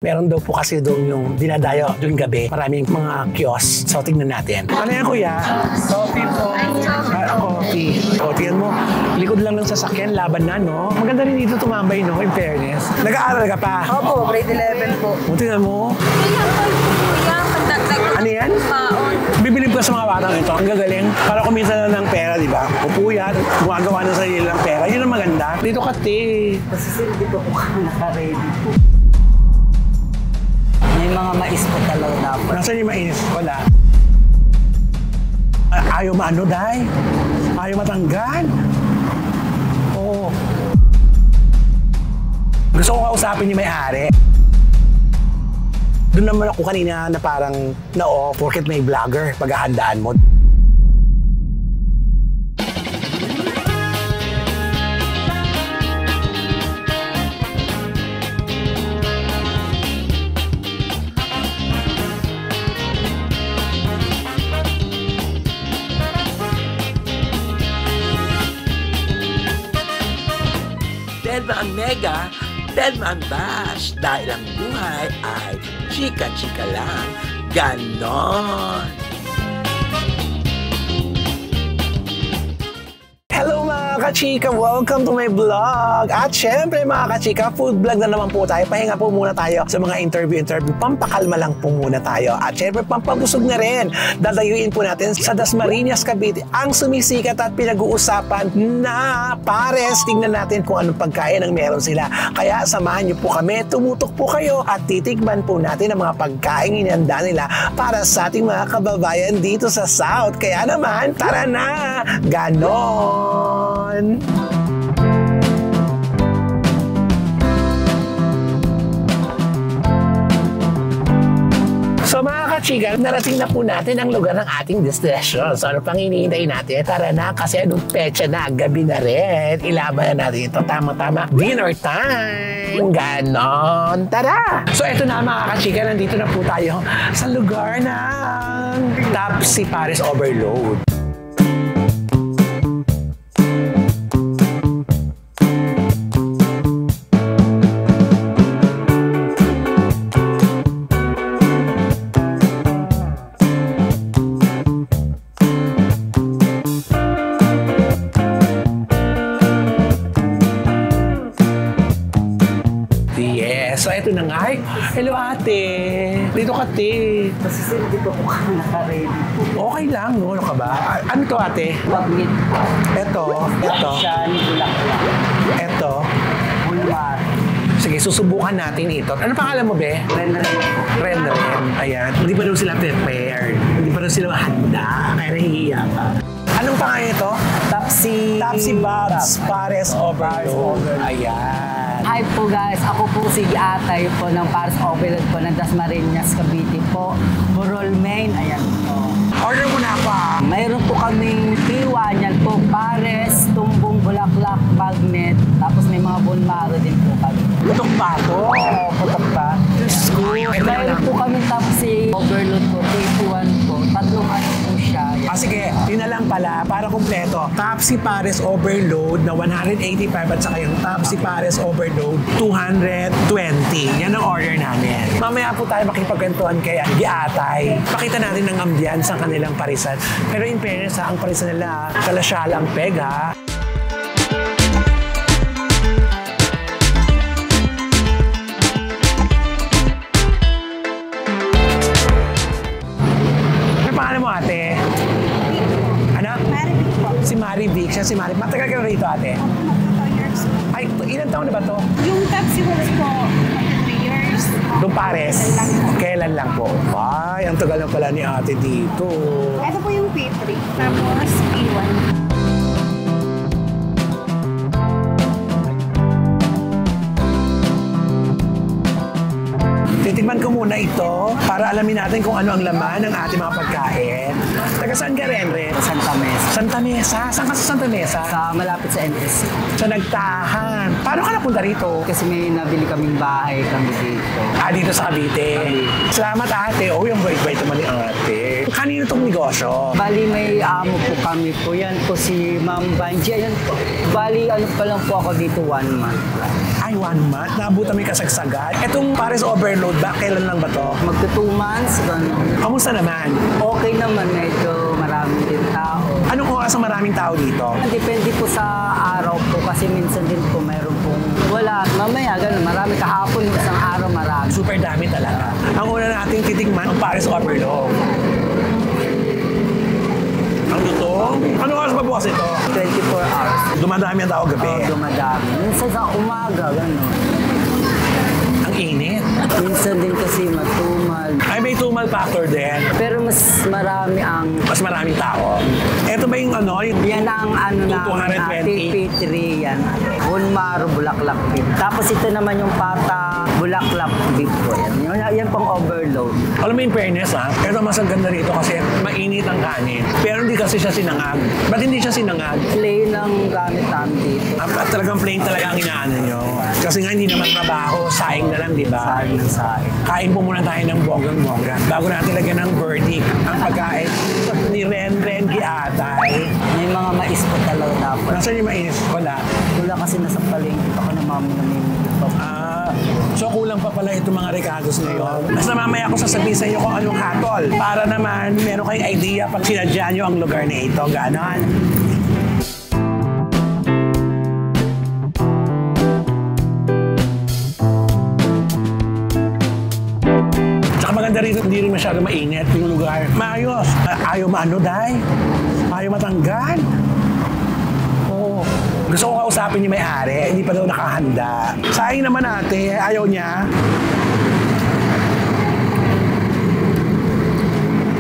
Meron daw po kasi doon yung dinadayo doon gabi. Maraming mga kiosk. So, tingnan natin. Ano yan, kuya? Coffee po. Coffee. O, tingnan mo. Likod lang ng sasakyan. Laban na, no? Maganda rin dito tumambay, no? In fairness. Nag-aaral ka pa? Opo, grade 11 po. O, tingnan mo. Ano yan? Bibilib ka sa mga batang ito. Ang gagaling. Para kumita na ng pera, di ba? Upuyat. Gumagawa ng sarili ng pera. Yun ang maganda. Dito ka, te. Kasi sir, di pa po kami naka-ready po. May mga mais po talaga dapat. Nasaan yung mais? Wala. Ayaw maano, day? Ayaw matanggal? Oo. Gusto ko kausapin yung may-ari. Doon naman ako kanina na parang na-off porket may vlogger paghahandaan mo. Telma ang mega, Telma ang bash. Dahil ang buhay ay chika-chika lang. Ganon! Hello mga kachika! Welcome to my vlog! At syempre mga kachika, food vlog na naman po tayo. Pahinga po muna tayo sa mga interview. Pampakalma lang po muna tayo. At syempre pampabusog na rin. Dadayuin po natin sa Dasmariñas, Cavite ang sumisikat at pinag-uusapan na pares. Tingnan natin kung anong pagkain ang meron sila. Kaya samahan niyo po kami, tumutok po kayo at titikman po natin ang mga pagkain inihanda nila para sa ating mga kababayan dito sa South. Kaya naman, tara na! Ganon! So mga kachika, narating na po natin ang lugar ng ating destination. So ano pang hinihintay natin? Tara na kasi anong petsa na, gabi na rin. Ilaban na natin ito. Tama-tama, dinner time! Ganon! Tara! So eto na mga kachika, nandito na po tayo sa lugar ng Tapsi Pares Overload. So, eto na nga. Hello, ate. Dito ka, te. Kasi sir, di pa po kami naka-ready po. Okay lang, no? Ano ka ba? Ano to, ate? Waglit. Eto. Siya ni Bulaklak. Eto. Bulmar. Sige, susubukan natin ito. Ano pangalan mo, be? Ren. Ayan. Hindi pa daw sila prepared. Hindi pa daw sila handa. Kaya nahihiya pa. Anong pangalan ito? Tapsi Babs Pares Overload. Ayan. Hi po guys, ako po si Atay po ng Pares Overload po ng Dasmariñas, Cavite po. Burol, Maine, ayan po. Order mo na ako ah. Mayroon po kaming P1, yan po, Pares, Tumbong, Bulaklak, Magnet, tapos may mga Bulmaro din po kami. Putok pa to. Oo, putok pa. Diyos ko. Mayroon po kami Tapsi Overload po, P1 po, tatlong ano po siya. Ah, sige, yun na lang pala, para kumpleto. Tapsi Pares Overload na 185 at saka yung Tapsi Pares Overload 220. Yan ang order namin. Mamaya po tayo makipagkwentuhan kay Atay. Pakita natin ang ambience ng kanilang parisan. Pero in fairness, ang parisan nila, kalasyala ang peg, ha? Ano pangalan mo, ate? Ano? Marivic po. Si Marivic. Siya si Marivic. Matagal ka na rito, ate? Years. Ay, ilang taon na ba to? Yung taxi was po, 3 years. Doon Pares. Kailan lang po? Ay, ang tagal na pala ni ate dito. Ito po yung P3. Tapos P1. Titikman ko muna ito para alamin natin kung ano ang laman ng ating mga pagkain. Taga saan ka rin, Ren? Santa Mesa. Santa Mesa? Saan ka sa Santa Mesa? Sa malapit sa NSC. Sa Nagtahan. Paano ka napunta rito? Kasi may nabili kaming bahay kami dito. Ah, dito sa Cavite. Salamat ate. Oh, yung bait-bait naman ni ate. Kanino tong negosyo? Bali may amo po kami po. Yan po si Ma'am Banji. Ayan po. Bali ano pa lang po ako dito 1 month. Ay, 1 month. Naabutan may kasagsagan. Itong Pares Overload Kailan lang ba to? Magto 2 months, gano'n. Kamusta naman? Okay naman, medyo marami din tao. Anong oras ang maraming tao dito? Depende po sa araw po kasi minsan din po mayroon pong wala. Mamaya, gano'n, marami kahapon, isang araw marami. Super dami talaga. Ang una nating titikman, ang Paris Overloaf. Ang lutong. Anong oras ba bukas ito? 24 hours. Dumadami ang tao gabi. Dumadami. Minsan sa umaga, gano'n. Ang init. Minsan din kasi matumal. Ay, may tumal factor din. Pero mas marami ang... Mas maraming tao. Ito ba yung ano? Yan ang ano na 220. TP3 yan. Bunmaro, Bulaklak beef. Tapos ito naman yung pata, Bulaklak beef po yan. Yan pang overload. Alam mo in fairness ha, pero mas ang ganda rito kasi mainit ang kanin. Pero hindi kasi siya sinangag. Ba't hindi siya sinangag? Plain ang gamit namin dito. Talagang plain talaga ang inaano nyo. Kasi nga hindi naman trabaho, saing na lang, di ba? Saing ng saing. Kain po muna tayo ng bonggang-bongga. Bago natin lagyan ng verdict, ang pagkain ni Ren Giatay. May mga mais po talaga dapat. Nasaan yung mais? Wala. Wala kasi nasa palengke pa ko na mami namimili pa. So kulang pa pala itong mga recados ngayon. Basta mamaya ako sasabihin sa inyo kung anong hatol. Para naman meron kayong idea pag sinadya nyo ang lugar na ito. Ganon. Tsaka maganda rito, hindi rin masyado mainit yung lugar. Maayos. Ayaw maano, day? Ayaw matanggal. Oo. Gusto ko kausapin yung may-ari, hindi pa daw nakahanda. Sayang naman ate, ayaw niya.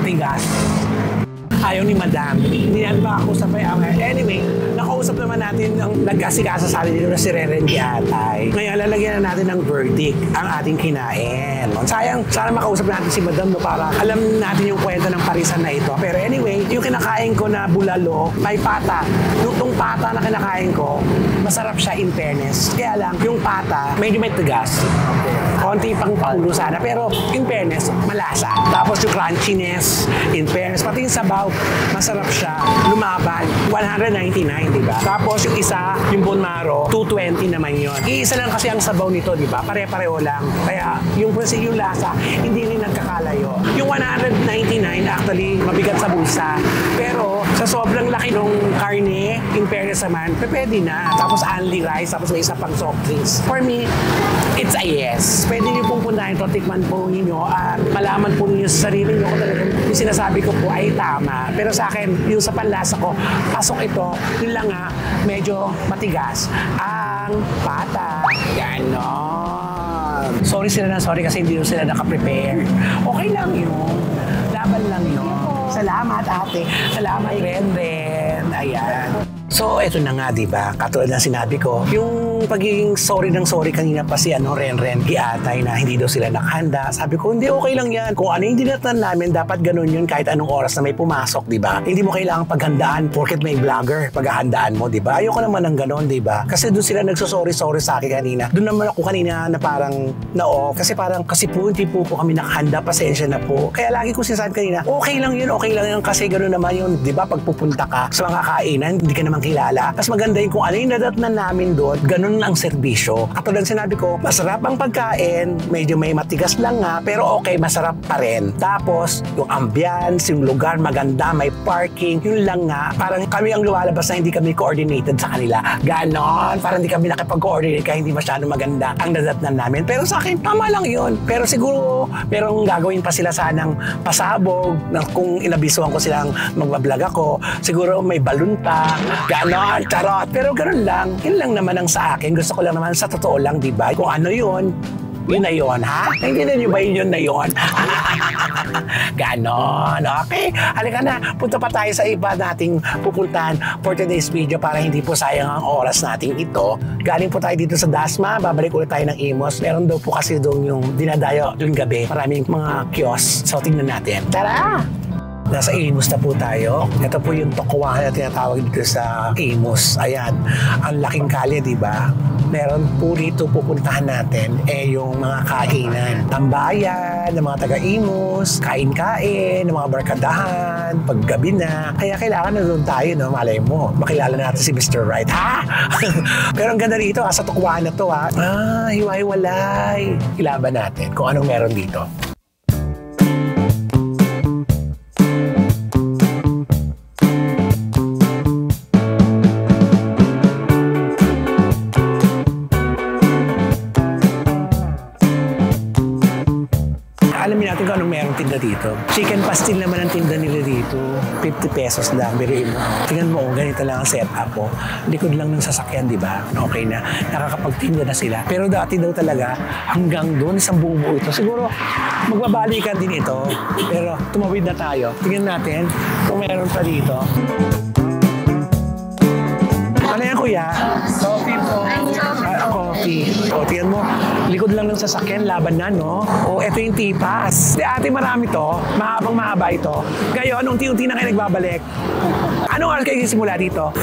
Tigas. Ayaw ni Madam. Hindi natin makakusap pa yung anyway, nakausap naman natin ang nag-asikasa sa atin dito na si Ren Giatay. Ngayon, lalagyan na natin ng verdict ang ating kinain. Sayang, sana makausap natin si Madam no, para alam natin yung kwento ng parisan na ito. Pero anyway, yung kinakain ko na bulalo, may pata. Yung pata na kinakain ko, masarap siya in fairness. Kaya lang, yung pata, medyo may tigas. Konti pang paulo sana, pero in fairness, malasa. Tapos yung crunchiness, in fairness, pati yung sabaw, masarap siya. Lumaban, 199, di ba? Tapos yung isa, yung Bunmaro, 220 naman yun. Iisa lang kasi ang sabaw nito, di ba? Pare-pareho lang. Kaya yung lasa, hindi rin nagkakalayo. Yung 199, actually, mabigat sa bulsa. Pero sa sobrang laki ng karne, in fairness naman, pwede na. Tapos only rice, tapos may isa pang soft drinks. For me, it's a yes. Pwede niyo pong puntahan ito, tikman po ninyo at malaman po ninyo sa sarili niyo kung talagang yung sinasabi ko po ay tama. Pero sa akin, yung sa panlasa ko, pasok ito, yun lang nga, medyo matigas ang pata. Ganon. Sorry kasi hindi sila nakaprepare. Okay lang yun. Laban lang yun. Salamat ate. Salamat Ren. Ayan. So, eto na nga, di ba? Katulad ng sinabi ko, yung pagiging sorry kanina pa si Ren Giatay na hindi daw sila nakahanda. Sabi ko, hindi, okay lang yan. Kung ano yung dinatan namin, dapat ganun yun kahit anong oras na may pumasok, di ba? Hindi mo kailangang paghandaan porket may vlogger, paghahandaan mo, di ba? Ayoko naman ng ganun, di ba? Kasi doon sila nagsosorry sa akin kanina. Doon naman ako kanina na parang na-off. Kasi po, hindi po kami nakahanda, pasensya na po. Kaya lagi ko sinasabi kanina, okay lang yun kasi ganun naman yun, di ba? Pag pupunta ka sa mga kainan, hindi ka naman kilala. Mas maganda yung kung ano yung nadatnan namin doon, ganun ang serbisyo. Katulad sinabi ko, masarap ang pagkain, medyo may matigas lang nga, pero okay, masarap pa rin. Tapos, yung ambience, yung lugar, maganda, may parking, yun lang nga. Parang kami ang lumalabas na hindi kami coordinated sa kanila. Ganon. Parang hindi kami nakipag-coordinate kaya hindi masyado maganda ang nadatnan namin. Pero sa akin, tama lang yun. Pero siguro, merong gagawin pa sila sanang pasabog, na kung inabisuhan ko silang magbablog ako, siguro may balon pa, ganon, charot. Pero ganon lang. Yun lang naman ang sa akin. Gusto ko lang naman sa totoo lang, di ba? Kung ano yun na yun, ha? Hindi na nyo ba yun na yun? Ganon. Okay. Halika na. Punta pa tayo sa iba nating pupuntahan for today's video para hindi po sayang ang oras nating ito. Galing po tayo dito sa Dasma. Babalik ulit tayo ng Imos. Meron daw po kasi doon yung dinadayo doon gabi. Maraming mga kiosk. So, tingnan natin. Tara! Nasa Imus na po tayo. Ito po yung Tokwahan na tinatawag dito sa Imus. Ayan, ang laking kalye, di ba? Meron po dito pupuntahan natin yung mga kainan. Tambayan, ng mga taga-Imus, kain-kain, ng mga barkadahan, paggabi na. Kaya kailangan na doon tayo, no? Malay mo, makilala natin si Mr. Right. Ha? Pero ang ganda rito, sa Tokwahan na to, ha? Hiwa-hiwalay. Ilaban natin kung anong meron dito. Alamin natin kung anong merong tinda dito. Chicken pastil naman ang tinda nila dito. 50 pesos lang. Biruin mo. Tingnan mo, ganito lang ang setup po. Likod lang ng sasakyan, di ba? Okay na. Nakakapagtinda na sila. Pero dati daw talaga, hanggang doon, isang buong buo ito. Siguro, magbabalikan din ito. Pero tumawid na tayo. Tingnan natin kung meron pa dito. Ano yan, kuya? Coffee po. Coffee. O, tingnan mo, likod lang ng sasakyan, laban na, no? O, eto yung tipas. Di ate, marami to. Mahabang mahaba ito. Ngayon, unti-unti na kayo nagbabalik. Anong oras kayo simula dito?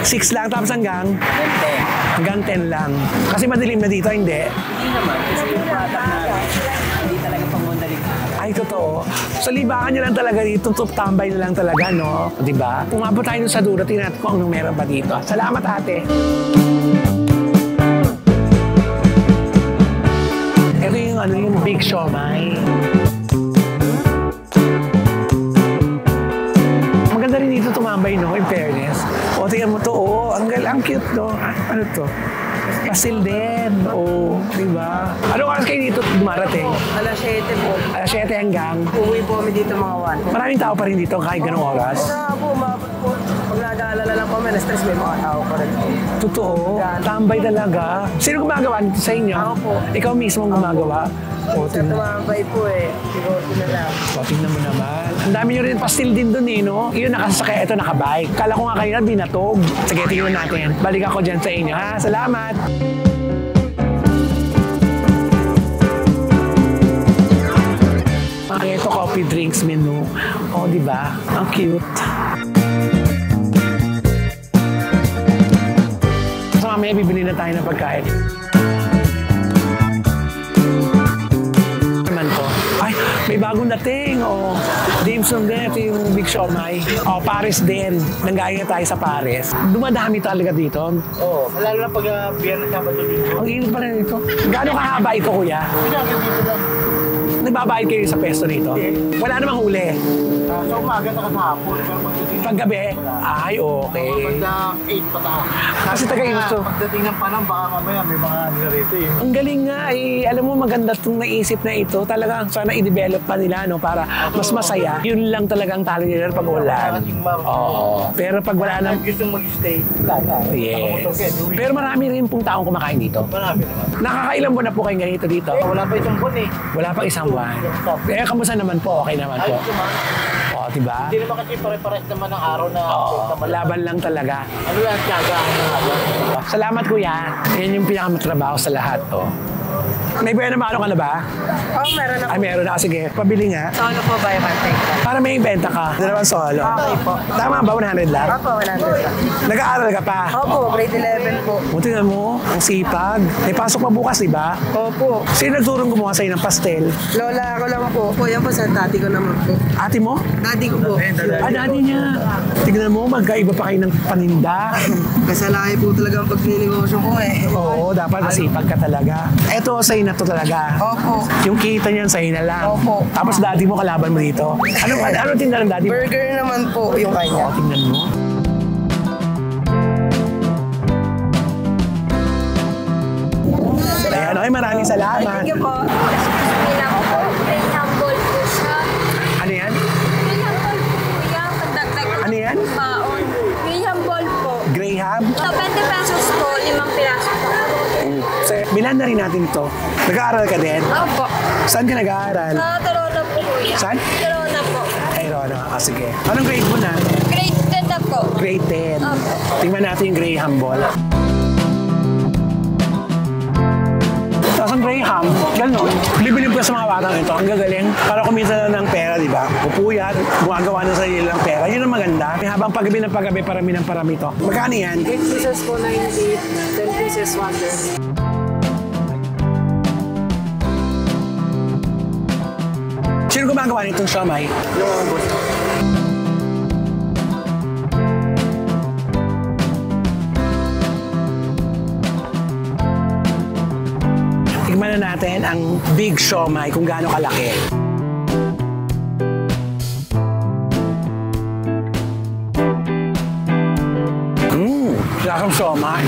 6 lang, tapos hanggang? 10. Hanggang 10 lang. Kasi madilim na dito, hindi? Hindi naman, kasi yung bata na hindi talaga pamundaling. Ay, totoo. So, libangan nyo lang talaga dito. Tambay na lang talaga, no? Diba? Umabot tayo sa dulo. Tingnan natin kung anong meron pa dito. Salamat, ate. Ito yung big siomai. Maganda rin dito tumambay, no? In fairness. O, tingnan mo to. O, ang cute, no? Ano to? Pastil din. O, diba? Anong oras kayo dito dumarating? Alas 7 po. Alas 7 hanggang? Uwi po kami dito mga 1. Maraming tao pa rin dito kahit ganong oras? Po, umabot po. Pag nag-aalala lang po, may na-stress, may mga tao pa rin po. Totoo. Tambay talaga. Sino gumagawa nito sa inyo? Ako po. Ikaw mismo ang gumagawa? O, Sa tumambay po siguro na lang. tingnan mo naman. Ang dami nyo rin pastil din dun, no? Yun, nakasakay. Ito, nakabike. Kala ko nga kanina, binatog. Sige, tingnan natin. Balik ako dyan sa inyo, ha? Salamat! Ito, coffee drinks menu. O, di ba? Ang cute. So, mamaya bibili na tayo ng pagkain. Naman to. Ay, may bagong dating. O, dim sum din. Ito yung big siomai. O, Paris din. Nanggaling na tayo sa Paris. Dumadami talaga dito. Oo, lalo na pag biyernes Sabado dito. Ang init pala nito. Gaano kahaba ito, kuya? Pinagin dito lang. Nagbabayad kayo sa pesto nito? Wala namang huli. Sa umaga na kahapon, pero pagdating Paggabi? Ay, okay. Pagda 8 pataas. Kasi taga-Imus to. Pagdating ng panang, baka mamaya may mga nilarito eh. Ang galing nga eh. Alam mo, maganda itong naisip na ito. Talagang sana i-develop pa nila, no? Para mas masaya. Yun lang talagang talo nila pag ulan. Oo. Pero pag wala na... Gusto mag-stay, wala na. Yes. Pero marami rin pong taong kumakain dito. Marami naman. Nakakailan buwan na po kayo ganito dito? Wala pa isang buwan eh. Wala pang isang buwan. Eh, kamusta naman po? Okay naman po. Ayos naman. Oo, diba? Hindi naman kasi pare-pares naman ng araw na Oo, laban lang talaga. ano yan, tiyaga ang araw. Salamat, kuya. Yan yung pinakamatrabaho sa lahat, to. May buwan na mano ka na ba? Oo, meron ako. Ay, meron na. Sige, pabili nga. Solo po ba yung take? Para may benta ka. Ito naman solo. Okay po. Tama ba? 100 lang? Opo, 100 lang. Nag-aaral ka pa? Opo, grade 11 po. Buti na mo, ang sipag. May pasok pa bukas, di ba? Opo. Sino nagturong gumawa sa'yo ng pastel? Lola ko lang po. Po, yan po sa daddy ko naman po. Ate mo? Daddy ko po. Dati niya. Tignan mo, magkaiba pa kayo ng paninda. Kasalahi po talaga ang pagninegosyo ko eh. Oo, dapat masipag ka talaga. Eto, sa'yo na to talaga. Opo. Yung kita niyan, sa'yo na lang. Opo. Tapos daddy mo, kalaban mo dito. Ano tinda ng daddy mo? Burger naman po yung kanya. Oo, tingnan mo. Ayan, okay, maraming salamat. Thank you po. Humble po siya. Ano yan? Humble po kuya. Pagdagdag ko Ano yan? baon. Humble po. Graham? Sa 20 pesos po, 5 piraso po. Bilan na rin natin to. Nag-aaral ka din? Opo. Saan ka nag-aaral? Sa Torona po kuya. Saan? Torona po. Ay, Rona. Sige. Anong grade mo na? Grade 10 na po. Grade 10. Opo. Tingnan natin yung Graham ball. Tapos ang Graham, gano'n. Libilib ka sa mga batang ito. Ang gagaling. Para kumita ng pera, di ba? Pupuyat, gumagawa ng sarili lang pera. Yun ang maganda. Habang paggabi ng paggabi, parami ng parami to. Magkano yan? 8 pieces po 90, 10 pieces 100. Sino gumagawa nitong siomay? Yung boss. Tignan na natin ang big siomay kung gaano kalaki. Lasang siomay.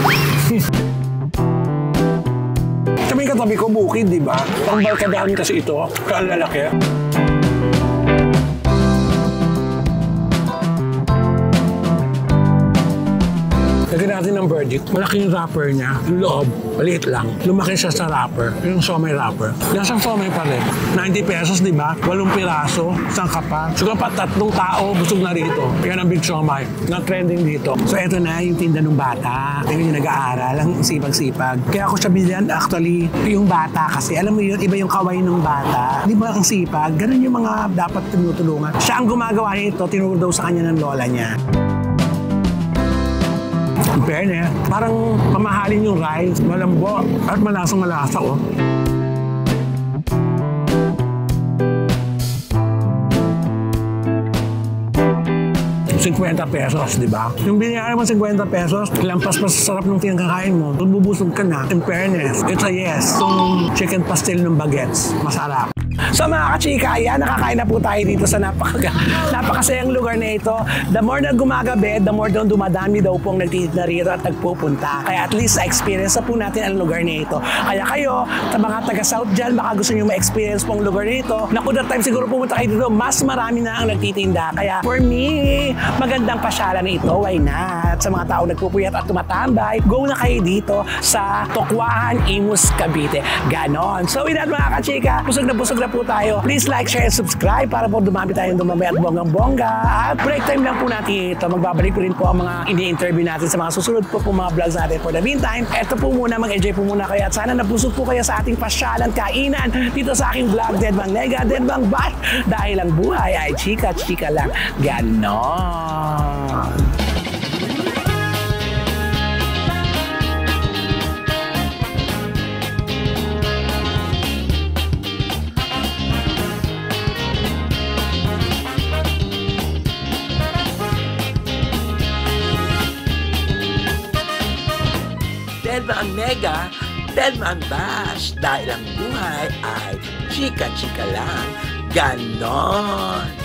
Sa may katabi ko, bukid, di ba? Ang barkadahan kasi ito, kaya lalaki. Lagyan natin ng verdict. Malaki yung wrapper niya. Yung loob, maliit lang. Lumaki siya sa wrapper. Yung siomay wrapper. Lasang siomay pa rin. 90 pesos, di ba? 8 piraso. Isang kapa. Siguro pa 3 tao busog na rito. Yan ang big siomay na trending dito. So, eto na yung tinda ng bata. Tingnan yung nag-aaral. Ang sipag-sipag. Kaya ako siya bilyan, actually, yung bata kasi. Alam mo yun, iba yung kaway ng bata. Di ba ang sipag? Ganun yung mga dapat tinutulungan. Siya ang gumagawa nito. Tinuro daw sa kanya ng lola niya. Pwede. Parang mamahalin yung rice, malambot at malasang-malasa, oh. ₱50, di ba? Yung binayaran mo ₱50, lampas pa sa sarap ng tinangkakain mo, bubusog ka na. In fairness, it's a yes. Itong chicken pastel ng bagets, masarap. So mga kachika, ayan, nakakain na po tayo dito sa napakasayang lugar na ito. The more na gumagabi, the more doon dumadami daw pong nagtitinda rito at nagpupunta. Kaya at least experience na po natin ang lugar na ito. Kaya kayo, sa mga taga-South dyan, baka gusto nyo ma-experience pong lugar na ito. Naku, that time siguro pumunta kayo dito, mas marami na ang nagtitinda. Kaya for me, magandang pasyalan na ito, why not? Sa mga tao nagpupuyat at tumatambay, go na kayo dito sa Tokwahan, Imus, Cavite. Ganon. So with that mga kachika, busog na po tayo. Please like, share, and subscribe para po dumami tayong dumami at bonggang-bongga. At break time lang po natin ito. Magbabalik ko rin po ang mga ini-interview natin sa mga susunod po mga vlogs natin. For the meantime, eto po muna, mag-enjoy po muna kayo at sana nabusog po kayo sa ating pasyalan, kainan dito sa aking vlog, Deadbang Nega, Deadbang Bash. Dahil ang buhay ay chika-chika lang. Ganon. Deadbang Nega, Deadbang Bash. Dahil ang buhay ay chika-chika lang. Ganon.